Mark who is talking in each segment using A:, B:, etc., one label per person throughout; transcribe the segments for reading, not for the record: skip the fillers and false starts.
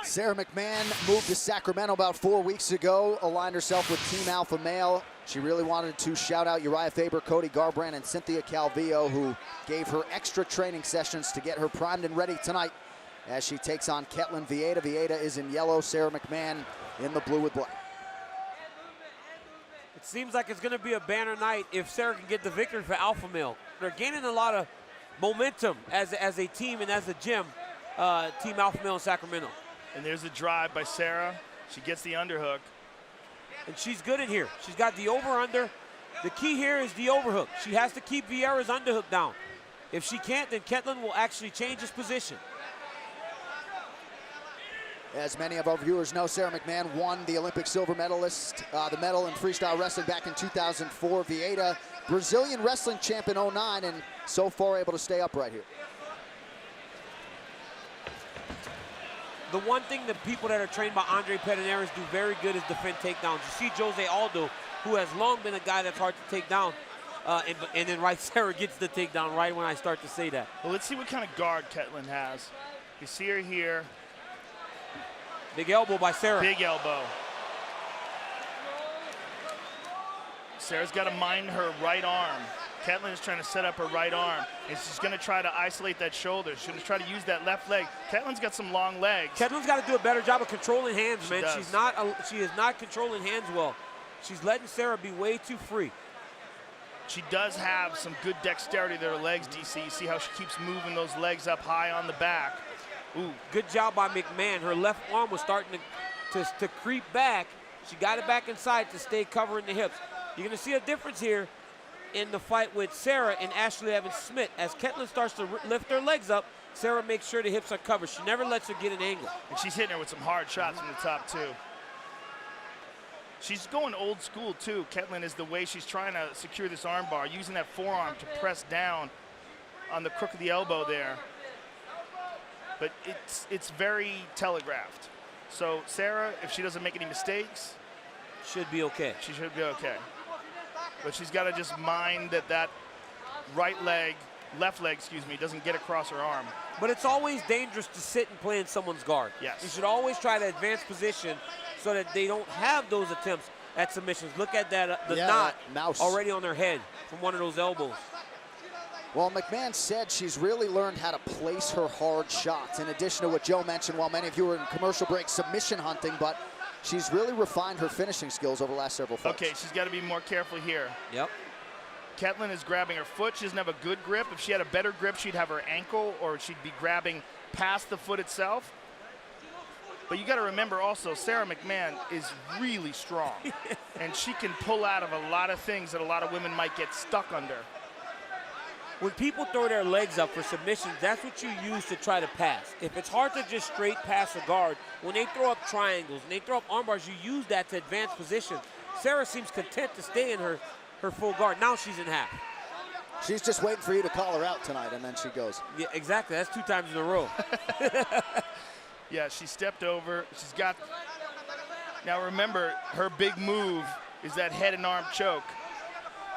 A: Sara McMann moved to Sacramento about 4 weeks ago, aligned herself with Team Alpha Male. She really wanted to shout out Uriah Faber, Cody Garbrandt, and Cynthia Calvillo, who gave her extra training sessions to get her primed and ready tonight as she takes on Ketlen Vieira. Vieira is in yellow, Sara McMann in the blue with black.
B: It seems like it's going to be a banner night if Sara can get the victory for Alpha Male. They're gaining a lot of momentum as a team and as a gym, Team Alpha Male in Sacramento.
C: And there's a drive by Sara. She gets the underhook.
B: And she's good in here. She's got the over-under. The key here is the overhook. She has to keep Vieira's underhook down. If she can't, then Ketlen will actually change his position.
A: As many of our viewers know, Sara McMann won the Olympic silver medalist, the medal in freestyle wrestling back in 2004. Vieira, Brazilian wrestling champ in 09, and so far able to stay upright here.
B: The one thing that people that are trained by Andre Pederneiras do very good is defend takedowns. You see Jose Aldo, who has long been a guy that's hard to take down, and then Sara gets the takedown right when I start to say that.
C: Well, let's see what kind of guard Ketlen has. You see her here.
B: Big elbow by Sara.
C: Big elbow. Sara's got to mind her right arm. Ketlen is trying to set up her right arm, and she's going to try to isolate that shoulder. She's going to try to use that left leg. Ketlen's got some long legs.
B: Ketlen's got to do a better job of controlling hands, man.
C: Does.
B: She is not controlling hands well. She's letting Sara be way too free.
C: She does have some good dexterity to her legs, DC. You see how she keeps moving those legs up high on the back.
B: Ooh, good job by McMann. Her left arm was starting to creep back. She got it back inside to stay covering the hips. You're going to see a difference here in the fight with Sara and Ashley Evans-Smith. As Ketlen starts to lift her legs up, Sara makes sure the hips are covered. She never lets her get an angle.
C: And she's hitting her with some hard shots from the top, too. She's going old school, too. Ketlen is the way she's trying to secure this arm bar, using that forearm to press down on the crook of the elbow there. But it's very telegraphed. So Sara, if she doesn't make any mistakes,
B: should be okay.
C: She should be okay. But she's got to just mind that right leg, left leg, excuse me, doesn't get across her arm.
B: But it's always dangerous to sit and play in someone's guard.
C: Yes.
B: You should always try to advance position so that they don't have those attempts at submissions. Look at that, the knot already on their head from one of those elbows.
A: Well, McMann said she's really learned how to place her hard shots, in addition to what Joe mentioned while many of you were in commercial break, submission hunting, but she's really refined her finishing skills over the last several fights.
C: Okay, she's got to be more careful here.
B: Yep.
C: Ketlen is grabbing her foot. She doesn't have a good grip. If she had a better grip, she'd have her ankle, or she'd be grabbing past the foot itself. But you got to remember also, Sara McMann is really strong, and she can pull out of a lot of things that a lot of women might get stuck under.
B: When people throw their legs up for submissions, that's what you use to try to pass. If it's hard to just straight pass a guard, when they throw up triangles and they throw up arm bars, you use that to advance position. Sara seems content to stay in her full guard. Now she's in half.
A: She's just waiting for you to call her out tonight, and then she goes.
B: Yeah, exactly. That's 2 times in a row.
C: Yeah, she stepped over. She's got. Now remember, her big move is that head and arm choke.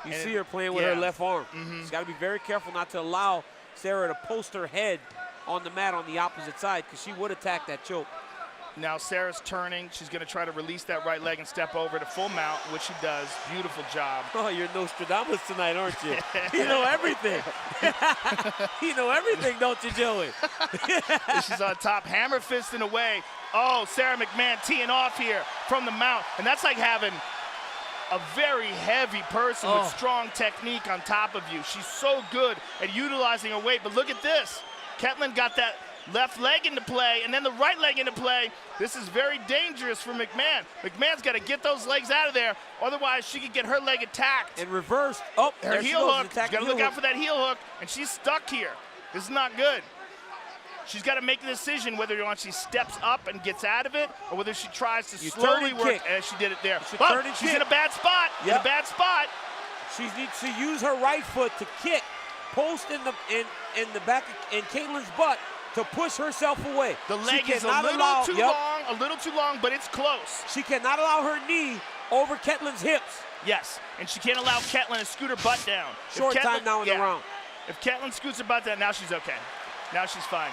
B: You see her playing with her left arm. She's got to be very careful not to allow Sara to post her head on the mat on the opposite side, because she would attack that choke.
C: Now Sara's turning. She's going to try to release that right leg and step over to full mount, which she does. Beautiful job.
B: Oh, you're Nostradamus tonight, aren't you? You know everything. You know everything, don't you, Joey?
C: She's on top, hammer fisting away. Oh, Sara McMann teeing off here from the mount. And that's like having a very heavy person with strong technique on top of you. She's so good at utilizing her weight, but look at this. Ketlen got that left leg into play and then the right leg into play. This is very dangerous for McMann. McMahon's got to get those legs out of there, otherwise she could get her leg attacked.
B: And reversed. Oh,
C: her heel hook. She's got to look out for that heel hook, and she's stuck here. This is not good. She's got to make the decision whether or not she steps up and gets out of it, or whether she tries to slowly work, as she did it there. She's in a bad spot. Yep. In a bad spot.
B: She needs to use her right foot to kick, post in the back in Ketlen's butt to push herself away.
C: The leg is a little too long, but it's close.
B: She cannot allow her knee over Ketlen's hips.
C: Yes, and she can't allow Ketlen to scoot her butt down.
B: Short time now in the round.
C: If Ketlen scoots her butt down, now she's okay. Now she's fine.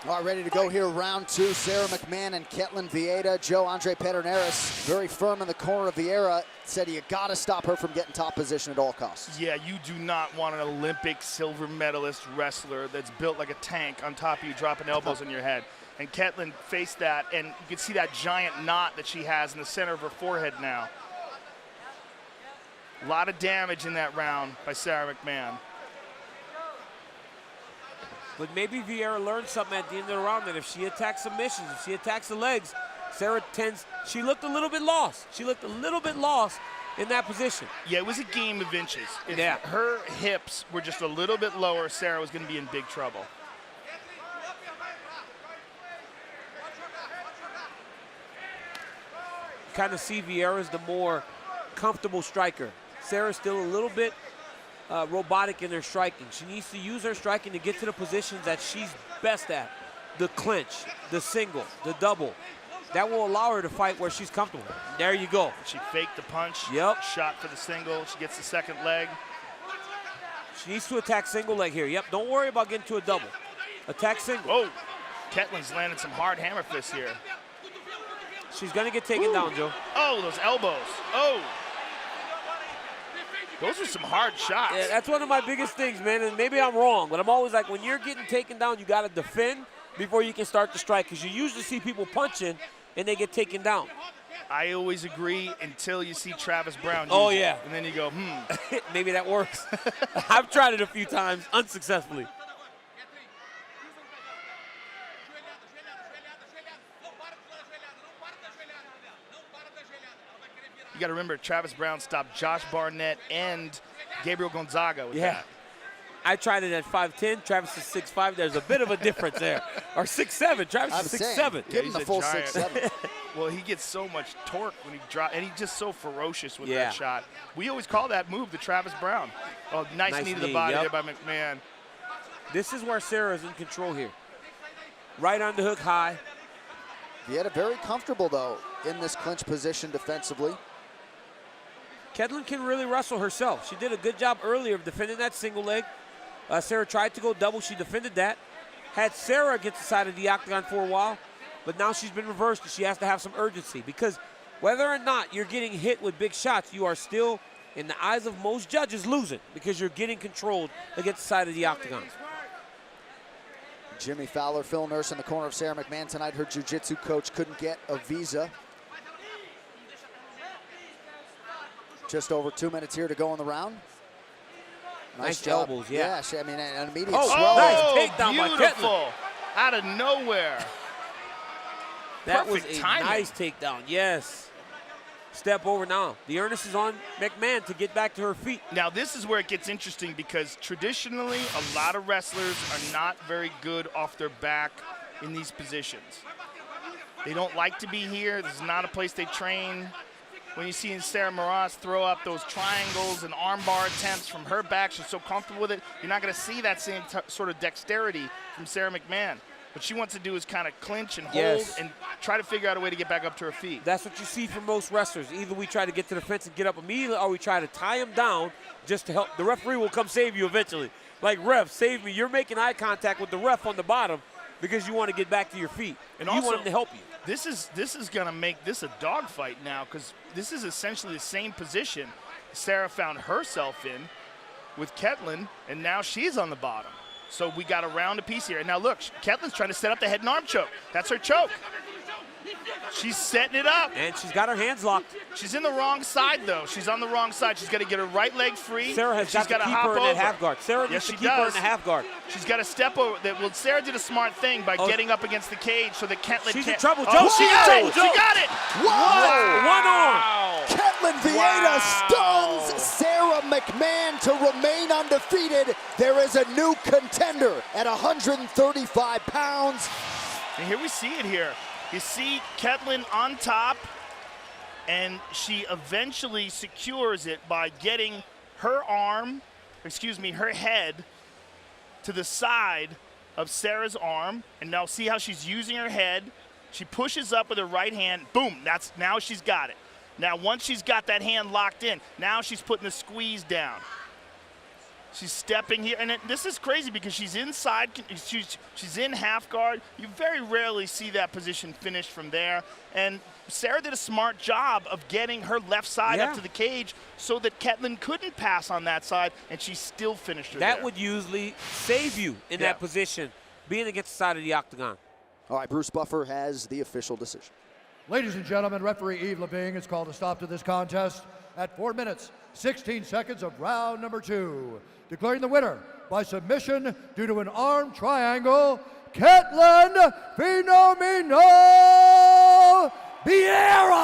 A: All right, ready to go here, round two. Sara McMann and Ketlen Vieira. Joe Andre Pederneiras, very firm in the corner of Vieira, said you got to stop her from getting top position at all costs.
C: Yeah, you do not want an Olympic silver medalist wrestler that's built like a tank on top of you, dropping elbows on your head. And Ketlen faced that, and you can see that giant knot that she has in the center of her forehead now. A lot of damage in that round by Sara McMann.
B: But maybe Vieira learned something at the end of the round, that if she attacks submissions, if she attacks the legs, Sara she looked a little bit lost. She looked a little bit lost in that position.
C: Yeah, it was a game of inches. If
B: yeah.
C: her hips were just a little bit lower, Sara was going to be in big trouble.
B: Kind of see Vieira as the more comfortable striker. Sara's still a little bit robotic in her striking. She needs to use her striking to get to the positions that she's best at. The clinch, the single, the double. That will allow her to fight where she's comfortable. There you go.
C: She faked the punch.
B: Yep.
C: Shot for the single. She gets the second leg.
B: She needs to attack single leg here. Yep, don't worry about getting to a double. Attack single.
C: Oh, Ketlen's landing some hard hammer fists here.
B: She's gonna get taken down, Joe.
C: Oh, those elbows. Oh. Those are some hard shots.
B: Yeah, that's one of my biggest things, man, and maybe I'm wrong, but I'm always like, when you're getting taken down, you gotta defend before you can start to strike, because you usually see people punching and they get taken down.
C: I always agree until you see Travis Browne.
B: Oh, yeah.
C: And then you go,
B: Maybe that works. I've tried it a few times unsuccessfully.
C: You got to remember, Travis Browne stopped Josh Barnett and Gabriel Gonzaga with that.
B: I tried it at 5'10". Travis is 6'5". There's a bit of a difference there. Or 6'7". Travis is 6'7".
A: Give him the full 6'7".
C: Well, he gets so much torque when he drops, and he's just so ferocious with that shot. We always call that move the Travis Browne. Oh, nice knee to the body there by McMann.
B: This is where Sara's in control here. Right on the hook high.
A: Vieira very comfortable, though, in this clinch position defensively.
B: Ketlen can really wrestle herself. She did a good job earlier of defending that single leg. Sara tried to go double. She defended that. Had Sara get the side of the octagon for a while, but now she's been reversed and she has to have some urgency, because whether or not you're getting hit with big shots, you are still, in the eyes of most judges, losing, because you're getting controlled against the side of the octagon.
A: Jimmy Fowler, Phil Nurse in the corner of Sara McMann tonight. Her jiu-jitsu coach couldn't get a visa. Just over 2 minutes here to go in the round.
B: Nice
A: job.
B: elbows, yeah.
A: I mean, an immediate
B: swell.
A: nice
B: takedown by Ketlen.
C: Out of nowhere.
B: That
C: Perfect
B: was a
C: timing.
B: nice takedown, yes. Step over now. The earnest is on McMann to get back to her feet.
C: Now, this is where it gets interesting, because traditionally, a lot of wrestlers are not very good off their back in these positions. They don't like to be here. This is not a place they train. When you see Sara McMann throw up those triangles and armbar attempts from her back, she's so comfortable with it, you're not going to see that same sort of dexterity from Sara McMann. What she wants to do is kind of clinch and hold and try to figure out a way to get back up to her feet.
B: That's what you see from most wrestlers. Either we try to get to the fence and get up immediately, or we try to tie them down just to help. The referee will come save you eventually. Like, ref, save me. You're making eye contact with the ref on the bottom because you want to get back to your feet. And you want him to help you.
C: This is going to make this a dogfight now, because this is essentially the same position Sara found herself in with Ketlen, and now she's on the bottom. So we got a round apiece here. And now look, Ketlen's trying to set up the head and arm choke. That's her choke. She's setting it up.
B: And she's got her hands locked.
C: She's in the wrong side, though. She's on the wrong side. She's got to get her right leg free.
B: Sara has got to keep her in that half guard. Sara needs to keep her in the half guard.
C: She's got to step over. Well, Sara did a smart thing by getting up against the cage so that Ketlen
B: She's
C: can't.
B: in trouble. Joe,
C: She got it.
A: Whoa!
B: One arm.
A: Ketlen Vieira stuns Sara McMann to remain undefeated. There is a new contender at 135 pounds.
C: And here we see it here. You see Ketlen on top, and she eventually secures it by getting her head to the side of Sara's arm. And now see how she's using her head. She pushes up with her right hand. Boom, now she's got it. Now once she's got that hand locked in, now she's putting the squeeze down. She's stepping here, and this is crazy because she's inside, she's in half guard. You very rarely see that position finished from there. And Sara did a smart job of getting her left side up to the cage so that Ketlen couldn't pass on that side, and she still finished her
B: That
C: there.
B: would usually save you in that position, being against the side of the octagon.
A: All right, Bruce Buffer has the official decision.
D: Ladies and gentlemen, referee Yves Labing has called a stop to this contest at 4 minutes, 16 seconds of round number 2. Declaring the winner by submission due to an arm triangle, Ketlen Vieira.